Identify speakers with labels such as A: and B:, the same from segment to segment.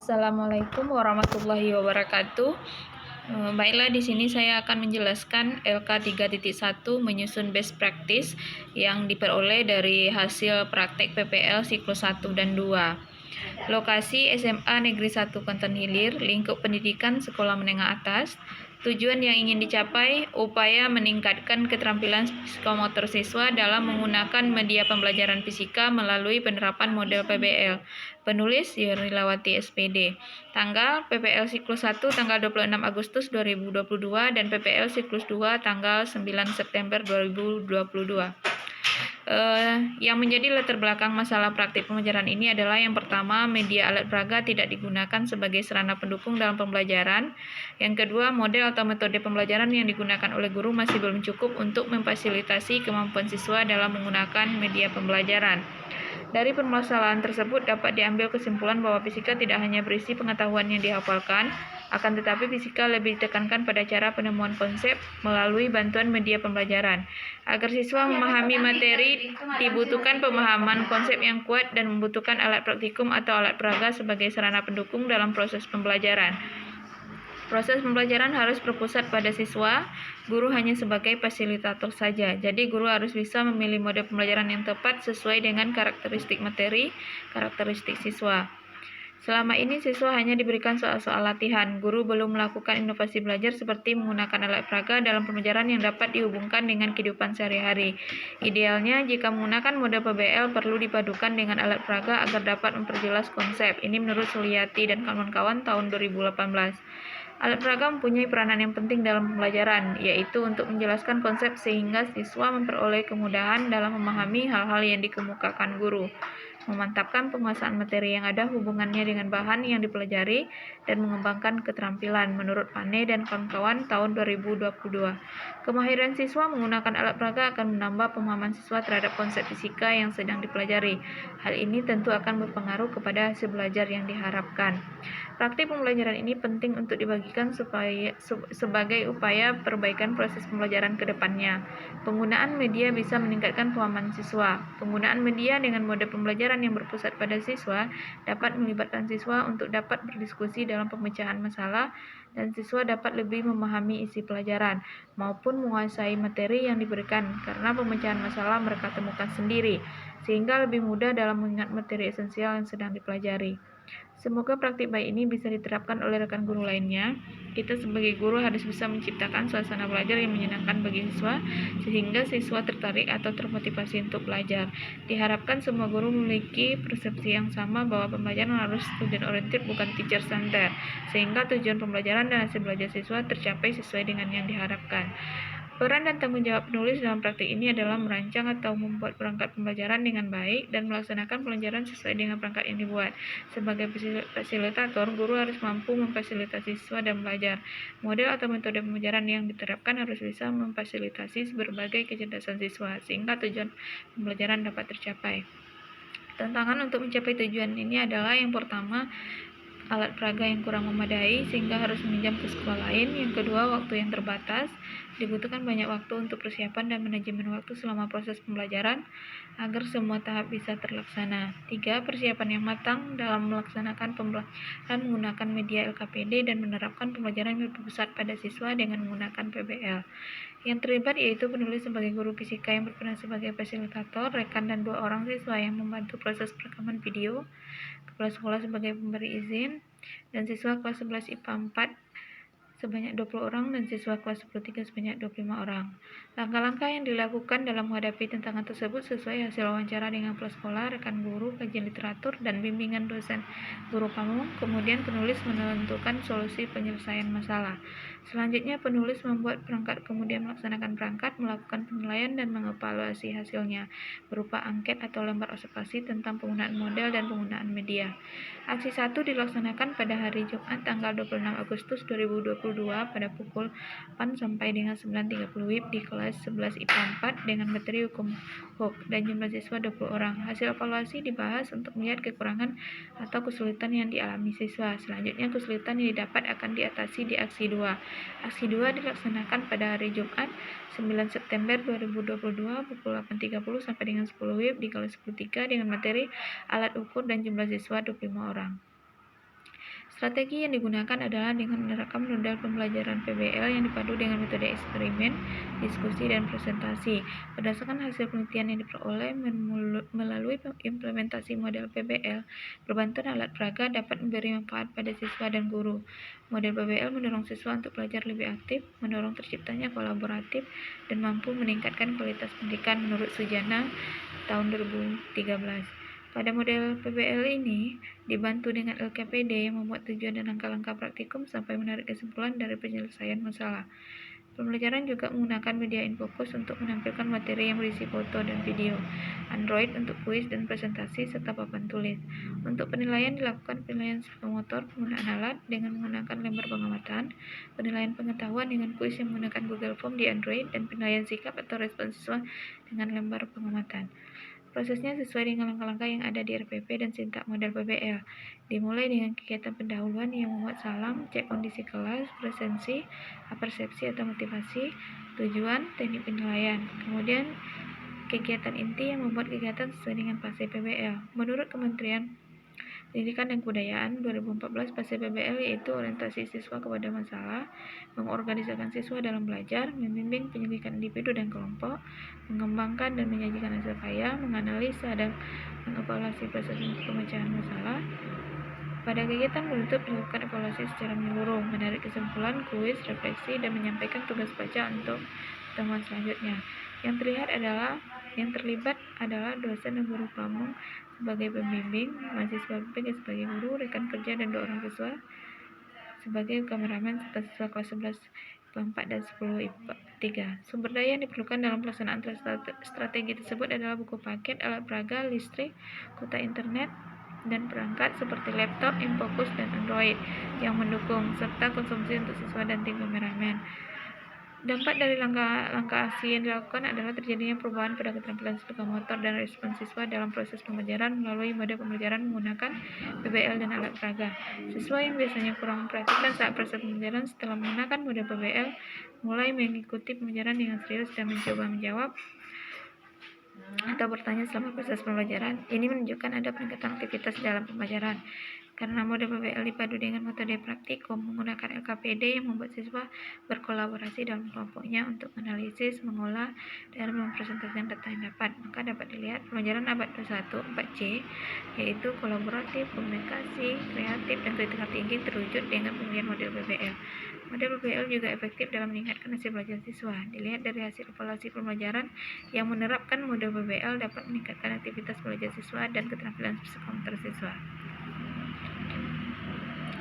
A: Assalamualaikum warahmatullahi wabarakatuh. Baiklah, di sini saya akan menjelaskan LK 3.1 menyusun best practice yang diperoleh dari hasil praktek PPL siklus 1 dan 2. Lokasi SMA Negeri 1 Konten Hilir, lingkup pendidikan sekolah menengah atas. Tujuan yang ingin dicapai, upaya meningkatkan keterampilan psikomotor siswa dalam menggunakan media pembelajaran fisika melalui penerapan model PBL. Penulis Yurilawati SPD. Tanggal PPL siklus 1 tanggal 26 Agustus 2022 dan PPL siklus 2 tanggal 9 September 2022. Yang menjadi latar belakang masalah praktik pembelajaran ini adalah yang pertama, media alat peraga tidak digunakan sebagai sarana pendukung dalam pembelajaran. Yang kedua, model atau metode pembelajaran yang digunakan oleh guru masih belum cukup untuk memfasilitasi kemampuan siswa dalam menggunakan media pembelajaran. Dari permasalahan tersebut dapat diambil kesimpulan bahwa fisika tidak hanya berisi pengetahuan yang dihafalkan, akan tetapi fisika lebih ditekankan pada cara penemuan konsep melalui bantuan media pembelajaran. Agar siswa memahami materi, dibutuhkan pemahaman konsep yang kuat dan membutuhkan alat praktikum atau alat peraga sebagai sarana pendukung dalam proses pembelajaran. Proses pembelajaran harus berpusat pada siswa, guru hanya sebagai fasilitator saja. Jadi guru harus bisa memilih mode pembelajaran yang tepat sesuai dengan karakteristik materi, karakteristik siswa. Selama ini siswa hanya diberikan soal-soal latihan. Guru belum melakukan inovasi belajar seperti menggunakan alat peraga dalam pembelajaran yang dapat dihubungkan dengan kehidupan sehari-hari. Idealnya jika menggunakan mode PBL perlu dipadukan dengan alat peraga agar dapat memperjelas konsep. Ini menurut Suliati dan kawan-kawan tahun 2018. Alat peraga mempunyai peranan yang penting dalam pembelajaran, yaitu untuk menjelaskan konsep sehingga siswa memperoleh kemudahan dalam memahami hal-hal yang dikemukakan guru, memantapkan penguasaan materi yang ada hubungannya dengan bahan yang dipelajari, dan mengembangkan keterampilan. Menurut Pane dan kawan-kawan tahun 2022, kemahiran siswa menggunakan alat peraga akan menambah pemahaman siswa terhadap konsep fisika yang sedang dipelajari. Hal ini tentu akan berpengaruh kepada hasil belajar yang diharapkan. Praktik pembelajaran ini penting untuk dibagikan sebagai upaya perbaikan proses pembelajaran ke depannya. Penggunaan media bisa meningkatkan pemahaman siswa. Penggunaan media dengan mode pembelajaran yang berpusat pada siswa dapat melibatkan siswa untuk dapat berdiskusi dalam pemecahan masalah, dan siswa dapat lebih memahami isi pelajaran maupun menguasai materi yang diberikan karena pemecahan masalah mereka temukan sendiri, sehingga lebih mudah dalam mengingat materi esensial yang sedang dipelajari. Semoga praktik baik ini bisa diterapkan oleh rekan guru lainnya. Kita sebagai guru harus bisa menciptakan suasana belajar yang menyenangkan bagi siswa, sehingga siswa tertarik atau termotivasi untuk belajar. Diharapkan semua guru memiliki persepsi yang sama bahwa pembelajaran harus student oriented bukan teacher center, sehingga tujuan pembelajaran dan hasil belajar siswa tercapai sesuai dengan yang diharapkan. Peran dan tanggung jawab penulis dalam praktik ini adalah merancang atau membuat perangkat pembelajaran dengan baik dan melaksanakan pelajaran sesuai dengan perangkat yang dibuat. Sebagai fasilitator, guru harus mampu memfasilitasi siswa dan belajar. Model atau metode pembelajaran yang diterapkan harus bisa memfasilitasi berbagai kecerdasan siswa, sehingga tujuan pembelajaran dapat tercapai. Tantangan untuk mencapai tujuan ini adalah yang pertama, alat peraga yang kurang memadai sehingga harus meminjam ke sekolah lain. Yang kedua, waktu yang terbatas. Dibutuhkan banyak waktu untuk persiapan dan manajemen waktu selama proses pembelajaran agar semua tahap bisa terlaksana. 3. Persiapan yang matang dalam melaksanakan pembelajaran menggunakan media LKPD dan menerapkan pembelajaran yang berpusat pada siswa dengan menggunakan PBL. Yang terlibat yaitu penulis sebagai guru fisika yang berperan sebagai fasilitator, rekan dan 2 orang siswa yang membantu proses perekaman video, kepala sekolah sebagai pemberi izin, dan siswa kelas 11 IPA 4 sebanyak 20 orang dan siswa kelas 13 sebanyak 25 orang. Langkah-langkah yang dilakukan dalam menghadapi tantangan tersebut sesuai hasil wawancara dengan kepala sekolah, rekan guru, kajian literatur, dan bimbingan dosen guru kamu. Kemudian penulis menentukan solusi penyelesaian masalah. Selanjutnya penulis membuat perangkat, kemudian melaksanakan perangkat, melakukan penilaian dan mengevaluasi hasilnya berupa angket atau lembar observasi tentang penggunaan model dan penggunaan media. Aksi 1 dilaksanakan pada hari Jumat tanggal 26 Agustus 2022 pada pukul 8 sampai dengan 9.30 WIB di kelas 11 IPA 4 dengan materi hukum HOK dan jumlah siswa 20 orang. Hasil evaluasi dibahas untuk melihat kekurangan atau kesulitan yang dialami siswa. Selanjutnya kesulitan yang didapat akan diatasi di aksi 2. Aksi 2 dilaksanakan pada hari Jumat 9 September 2022 pukul 8.30 sampai dengan 10 WIB di kelas 13 dengan materi alat ukur dan jumlah siswa 25 orang. Strategi yang digunakan adalah dengan menerapkan model pembelajaran PBL yang dipadu dengan metode eksperimen, diskusi, dan presentasi. Berdasarkan hasil penelitian yang diperoleh melalui implementasi model PBL, berbantuan alat peraga dapat memberi manfaat pada siswa dan guru. Model PBL mendorong siswa untuk belajar lebih aktif, mendorong terciptanya kolaboratif, dan mampu meningkatkan kualitas pendidikan menurut Sujana tahun 2013. Pada model PBL ini, dibantu dengan LKPD yang membuat tujuan dan langkah-langkah praktikum sampai menarik kesimpulan dari penyelesaian masalah. Pembelajaran juga menggunakan media infokus untuk menampilkan materi yang berisi foto dan video, Android untuk kuis dan presentasi, serta papan tulis. Untuk penilaian dilakukan penilaian psikomotor penggunaan alat dengan menggunakan lembar pengamatan, penilaian pengetahuan dengan kuis yang menggunakan Google Form di Android, dan penilaian sikap atau respon siswa dengan lembar pengamatan. Prosesnya sesuai dengan langkah-langkah yang ada di RPP dan sintak model PBL. Dimulai dengan kegiatan pendahuluan yang memuat salam, cek kondisi kelas, presensi, persepsi atau motivasi, tujuan, teknik penilaian. Kemudian kegiatan inti yang membuat kegiatan sesuai dengan fase PBL. Menurut Kementerian Pendidikan dan Kebudayaan 2014 fase PBL yaitu orientasi siswa kepada masalah, mengorganisasikan siswa dalam belajar, membimbing penyelidikan individu dan kelompok, mengembangkan dan menyajikan hasil karya, menganalisa dan mengevaluasi proses pemecahan masalah. Pada kegiatan penutup dilakukan evaluasi secara menyeluruh, menarik kesimpulan, kuis, refleksi, dan menyampaikan tugas baca untuk pertemuan selanjutnya. Yang terlibat adalah dosen dan guru pamong sebagai pembimbing, mahasiswa PPG sebagai guru, rekan kerja dan 2 orang siswa sebagai kameramen, serta siswa kelas 11 IPA 4 dan 10 IPA 3. Sumber daya yang diperlukan dalam pelaksanaan strategi tersebut adalah buku paket, alat peraga, listrik, kuota internet, dan perangkat seperti laptop, infokus, dan Android yang mendukung, serta konsumsi untuk siswa dan tim kameramen. Dampak dari langkah-langkah aksi yang dilakukan adalah terjadinya perubahan pada keterampilan psikomotor dan respon siswa dalam proses pembelajaran melalui mode pembelajaran menggunakan PBL dan alat peraga. Siswa yang biasanya kurang memperhatikan saat proses pembelajaran setelah menggunakan mode PBL mulai mengikuti pembelajaran dengan serius dan mencoba menjawab atau bertanya selama proses pembelajaran. Ini menunjukkan ada peningkatan aktivitas dalam pembelajaran. Karena mode PBL dipadu dengan metode praktikum menggunakan LKPD yang membuat siswa berkolaborasi dalam kelompoknya untuk menganalisis, mengolah, dan mempresentasikan data yang dapat, maka dapat dilihat pelajaran abad 21 4C yaitu kolaboratif, komunikasi, kreatif, dan kritikal tinggi terwujud dengan pemilihan model PBL. Model PBL juga efektif dalam meningkatkan hasil belajar siswa. Dilihat dari hasil evaluasi pembelajaran yang menerapkan model PBL dapat meningkatkan aktivitas belajar siswa dan keterampilan psikomotor siswa.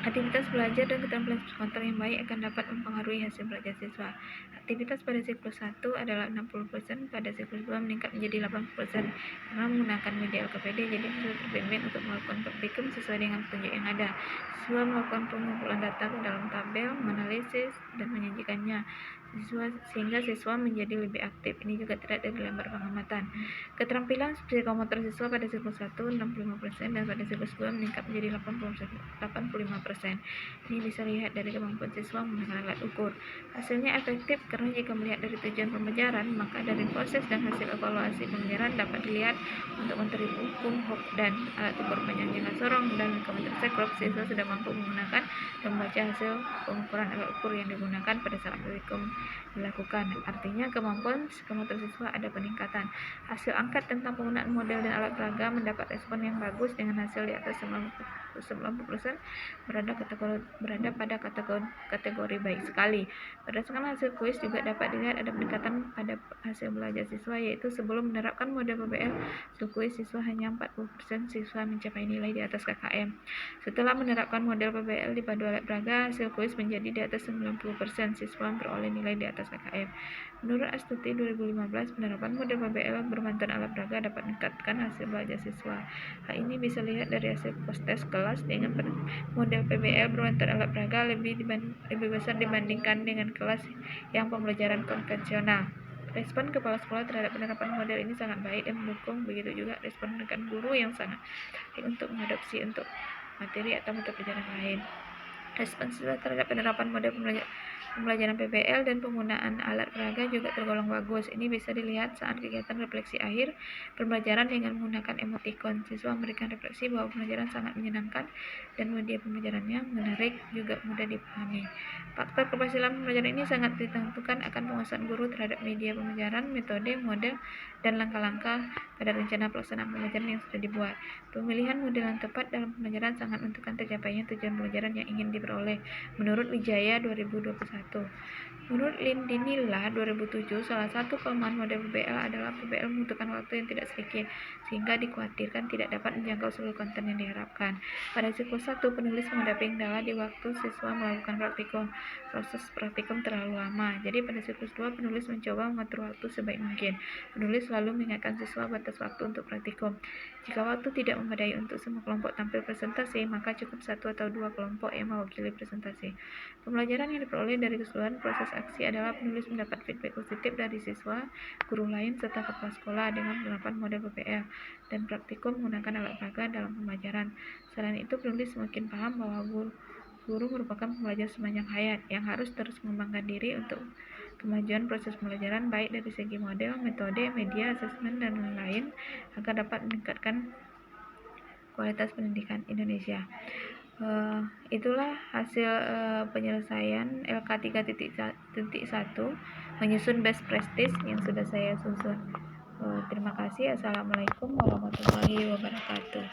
A: Aktivitas belajar dan keterampilan psikomotor yang baik akan dapat mempengaruhi hasil belajar siswa. Aktivitas pada siklus 1 adalah 60%, pada siklus 2 meningkat menjadi 80% karena menggunakan media LKPD, jadi siswa terbimbing untuk melakukan praktikum sesuai dengan petunjuk yang ada. Siswa melakukan pengumpulan data ke dalam tabel, menganalisis, dan menyajikannya sehingga siswa menjadi lebih aktif. Ini juga terlihat dari lembar pengamatan. Keterampilan psikomotor siswa pada siklus 1 65% dan pada siklus 2 meningkat menjadi 85%. Ini bisa lihat dari kemampuan siswa menggunakan alat ukur. Hasilnya efektif karena jika melihat dari tujuan pembelajaran, maka dari proses dan hasil evaluasi pembelajaran dapat dilihat untuk menteri hukum, HOK, dan alat ukur panjang jangka sorong dan Kementerian Sekrop, siswa sudah mampu menggunakan dan membaca hasil pengukuran alat ukur yang digunakan pada saat praktikum dilakukan. Artinya kemampuan psikomotor siswa ada peningkatan. Hasil angkat tentang penggunaan model dan alat peraga mendapat respon yang bagus dengan hasil di atas 90% berada pada kategori baik sekali. Berdasarkan hasil kuis juga dapat dilihat ada peningkatan pada hasil belajar siswa, yaitu sebelum menerapkan model PBL, hasil kuis siswa hanya 40% siswa mencapai nilai di atas KKM. Setelah menerapkan model PBL dipadu alat peraga, hasil kuis menjadi di atas 90% siswa memperoleh nilai di atas KKM. Menurut Astuti 2015, penerapan model PBL berbantuan alat peraga dapat meningkatkan hasil belajar siswa. Hal ini bisa lihat dari hasil tes kelas dengan model PBL berbantuan alat peraga lebih besar dibandingkan dengan kelas yang pembelajaran konvensional. Respon kepala sekolah terhadap penerapan model ini sangat baik dan mendukung. Begitu juga respon rekan guru yang sangat baik untuk mengadopsi untuk materi atau mata pelajaran lain. Respon siswa terhadap penerapan model pembelajaran PBL dan penggunaan alat peraga juga tergolong bagus. Ini bisa dilihat saat kegiatan refleksi akhir pembelajaran dengan menggunakan emoticon. Siswa memberikan refleksi bahwa pembelajaran sangat menyenangkan dan media pembelajarannya menarik, juga mudah dipahami. Faktor keberhasilan pembelajaran ini sangat ditentukan akan penguasaan guru terhadap media pembelajaran, metode, model, dan langkah-langkah pada rencana pelaksanaan pembelajaran yang sudah dibuat. Pemilihan model yang tepat dalam pembelajaran sangat menentukan tercapainya tujuan pembelajaran yang ingin diperoleh. Menurut Wijaya 2021. Menurut Lindinilla 2007, salah satu kelemahan model PBL adalah PBL membutuhkan waktu yang tidak sedikit, sehingga dikhawatirkan tidak dapat menjangkau seluruh konten yang diharapkan. Pada siklus 1, penulis menghadapi kendala di waktu siswa melakukan praktikum. Proses praktikum terlalu lama. Jadi pada siklus 2, penulis mencoba mengatur waktu sebaik mungkin. Penulis selalu mengingatkan siswa batas waktu untuk praktikum. Jika waktu tidak memadai untuk semua kelompok tampil presentasi, maka cukup 1 atau 2 kelompok yang mewakili presentasi. Pembelajaran yang diperoleh dari keseluruhan proses aksi adalah penulis mendapat feedback positif dari siswa, guru lain, serta kepala sekolah dengan penerapan model PBL dan praktikum menggunakan alat peraga dalam pembelajaran. Selain itu, penulis semakin paham bahwa guru merupakan pembelajar sepanjang hayat yang harus terus mengembangkan diri untuk kemajuan proses pembelajaran baik dari segi model, metode, media, asesmen, dan lain-lain agar dapat meningkatkan kualitas pendidikan Indonesia. Itulah hasil penyelesaian LK 3.1 menyusun best practice yang sudah saya susun. Terima kasih. Assalamualaikum warahmatullahi wabarakatuh.